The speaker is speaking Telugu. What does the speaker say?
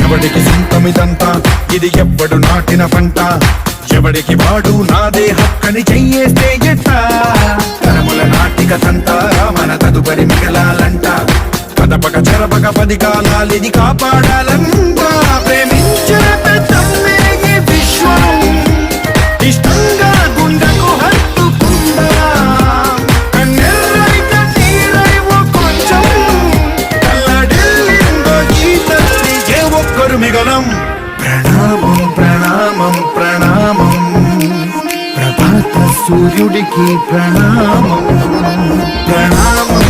ఎవడికి సొంతమిదంతా ఇది ఎవ్వడు నాటిన పంట ఎవడికి వాడు నాదే హక్కని చెయ్యేస్తే ఎట్ట తరముల నాటిక తంతా మన తదుపరి మిగలాలంట కదపక చెరపక 10 కాలాలిది కాపాడాలంటా ప్రేమించిన పెద్దమ్మే ఈ విశ్వం ఇష్టంగా గుండెకు హత్తుకుందా కన్నెర్రై కన్నీరై ఓ కొంచెం కల్లడిల్లిందో ఈ తల్లి ఏ ఒక్కరు మిగలం ప్రణామం ప్రణామం ప్రణామం ప్రభాత సూర్యుడికి ప్రణామం ప్రణామం